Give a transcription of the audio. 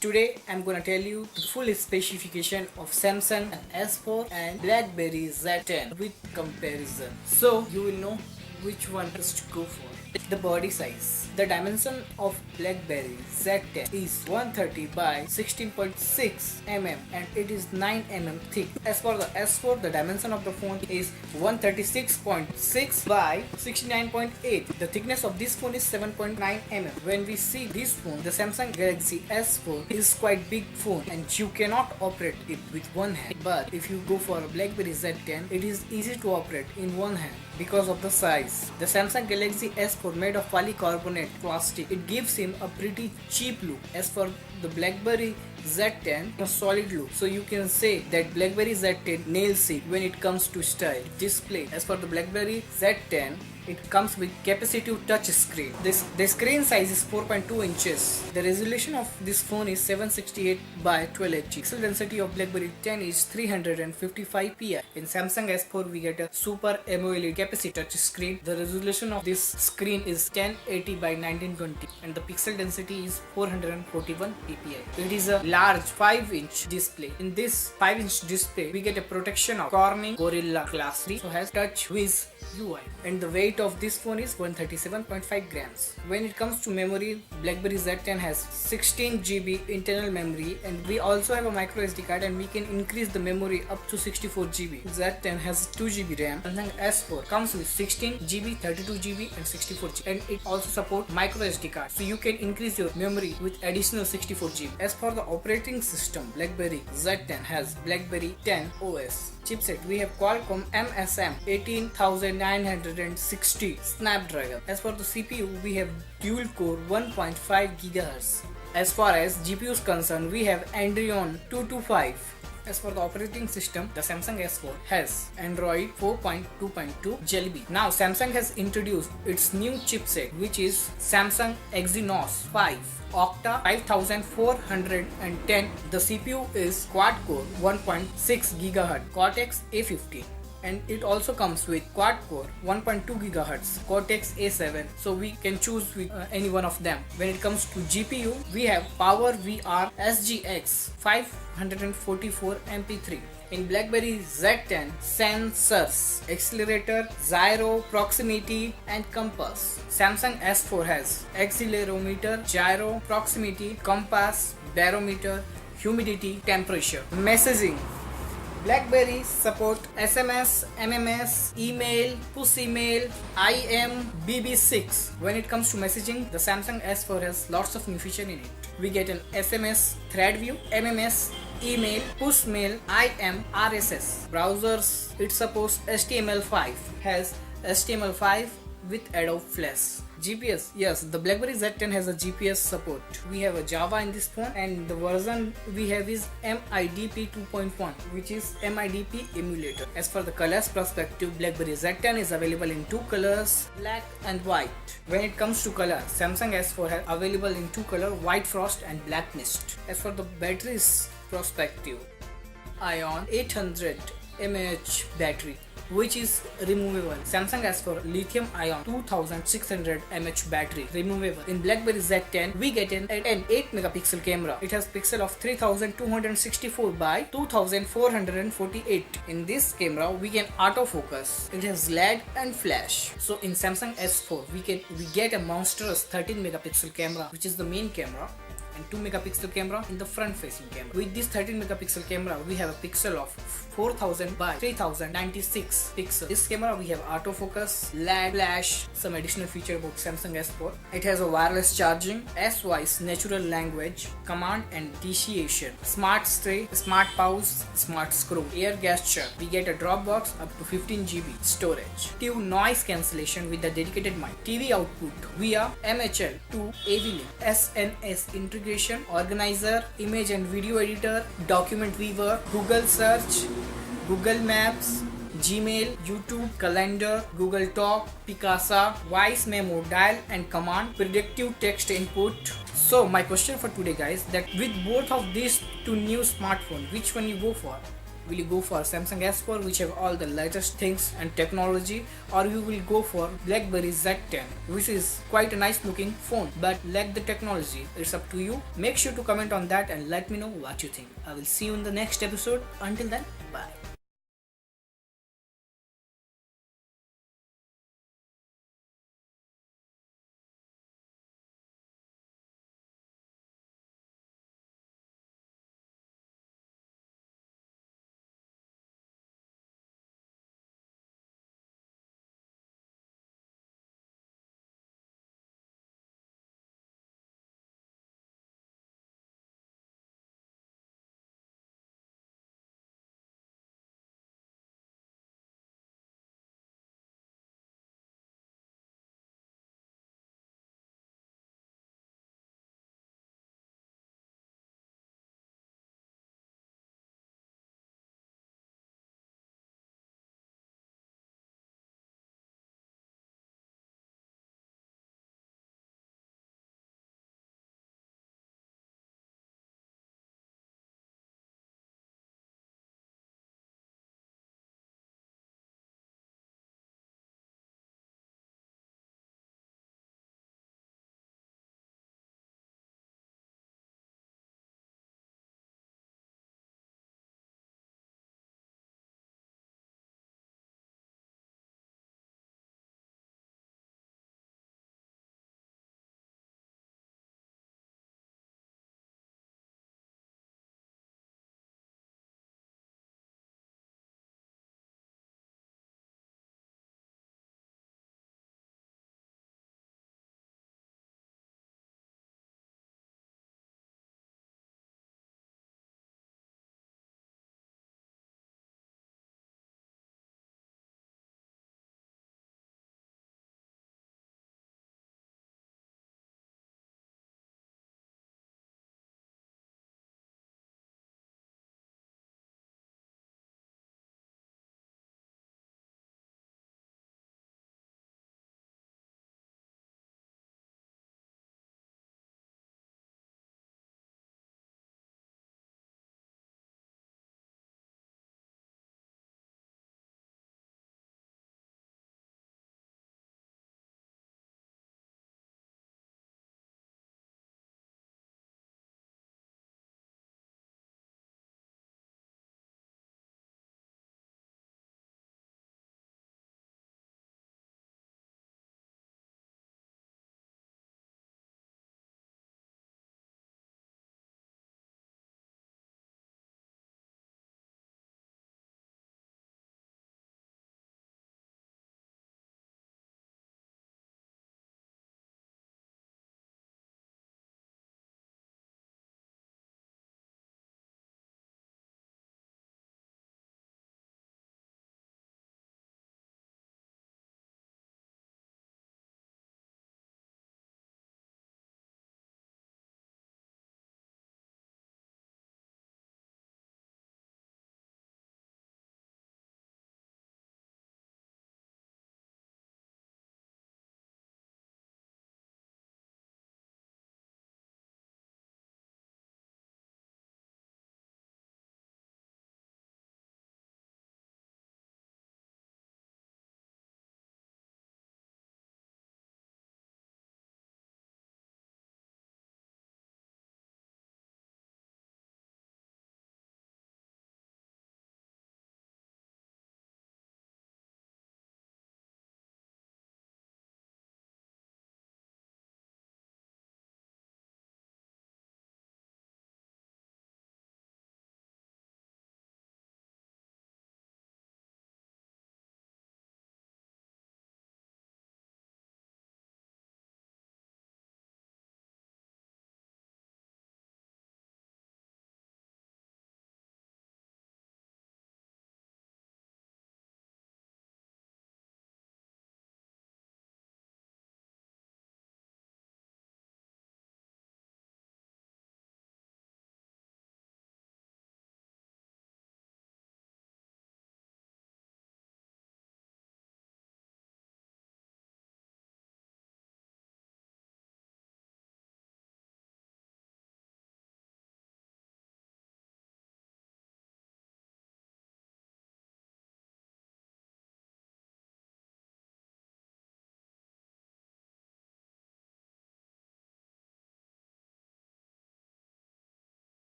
Today I'm gonna tell you the full specification of Samsung S4 and Blackberry Z10 with comparison. So you will know which one to go for. The body size. The dimension of Blackberry Z10 is 130 by 16.6 mm and it is 9 mm thick. As for the S4, the dimension of the phone is 136.6 by 69.8. The thickness of this phone is 7.9 mm. When we see this phone, the Samsung Galaxy S4 is quite big phone and you cannot operate it with one hand. But if you go for a Blackberry Z10, it is easy to operate in one hand because of the size. The Samsung Galaxy S4 made of polycarbonate plastic. It gives him a pretty cheap look. As for the Blackberry Z10, a solid look. So you can say that Blackberry Z10 nails it when it comes to style. Display. As for the Blackberry Z10, it comes with capacitive touch screen. The screen size is 4.2 inches. The resolution of this phone is 768 by 1280. Pixel density of Blackberry 10 is 355 pi. In Samsung S4 we get a Super AMOLED capacitive touch screen. The resolution of this screen is 1080 by 1920 and the pixel density is 441 ppi. It is a large 5-inch display. In this 5-inch display we get a protection of Corning Gorilla Glass 3, so has TouchWiz UI, and the weight of this phone is 137.5 grams. When it comes to memory, Blackberry Z10 has 16 GB internal memory and we also have a micro SD card and we can increase the memory up to 64 GB. Z10 has 2 GB RAM. Samsung S4 comes with 16 GB, 32 GB and 64 GB, and it also supports micro SD card, so you can increase your memory with additional 64 GB. As for the operating system, Blackberry Z10 has Blackberry 10 OS chipset. We have Qualcomm MSM 18960 Snapdragon. As for the CPU, we have dual core 1.5 GHz. As far as GPU is concerned, we have Adreno 225. As for the operating system, the Samsung S4 has Android 4.2.2 Jelly Bean. Now Samsung has introduced its new chipset, which is Samsung Exynos 5 Octa 5410. The CPU is quad core 1.6 GHz Cortex A15. And it also comes with quad core 1.2 GHz Cortex A7, so we can choose with any one of them. When it comes to GPU, we have Power VR SGX 544 MP3. In Blackberry Z10, sensors, accelerator, gyro, proximity and compass. Samsung S4 has accelerometer, gyro, proximity, compass, barometer, humidity, temperature. Messaging. Blackberry support SMS, MMS, email, push email, IM, BB6. When it comes to messaging, the Samsung S4 has lots of new features in it. We get an SMS thread view, MMS, email, push mail, IM, RSS. Browsers, it supports HTML5, has HTML5 with Adobe Flash. GPS, yes, the Blackberry Z10 has a GPS support. We have a Java in this phone and the version we have is MIDP 2.1, which is MIDP emulator. As for the colors perspective, Blackberry Z10 is available in two colors, black and white. When it comes to color, Samsung S4 has available in two colors, white frost and black mist. As for the batteries perspective, Ion 800 mAh battery, which is removable. Samsung S4 lithium ion 2600 mAh battery, removable. In Blackberry Z10 we get an 8 megapixel camera. It has pixel of 3264 by 2448. In this camera we can autofocus. It has LED and flash. So in Samsung S4 we get a monstrous 13 megapixel camera, which is the main camera, and 2 megapixel camera in the front facing camera. With this 13 megapixel camera we have a pixel of 4000 by 3096 pixels. This camera we have autofocus, LED, flash, some additional feature about Samsung S4. It has a wireless charging, S-Voice, natural language, command and initiation, smart stay, smart pause, smart scroll, air gesture. We get a Dropbox up to 15 GB storage. Active noise cancellation with the dedicated mic. TV output via MHL to AV link. SNS integration, organizer, image and video editor, document viewer, Google search, Google Maps, Gmail, YouTube, Calendar, Google Talk, Picasa, voice memo, dial and command, predictive text input. So my question for today, guys, that with both of these two new smartphones, which one you go for? Will you go for Samsung S4 which have all the latest things and technology, or you will go for Blackberry Z10 which is quite a nice looking phone but lack the technology? It's up to you. Make sure to comment on that and let me know what you think. I will see you in the next episode. Until then, bye.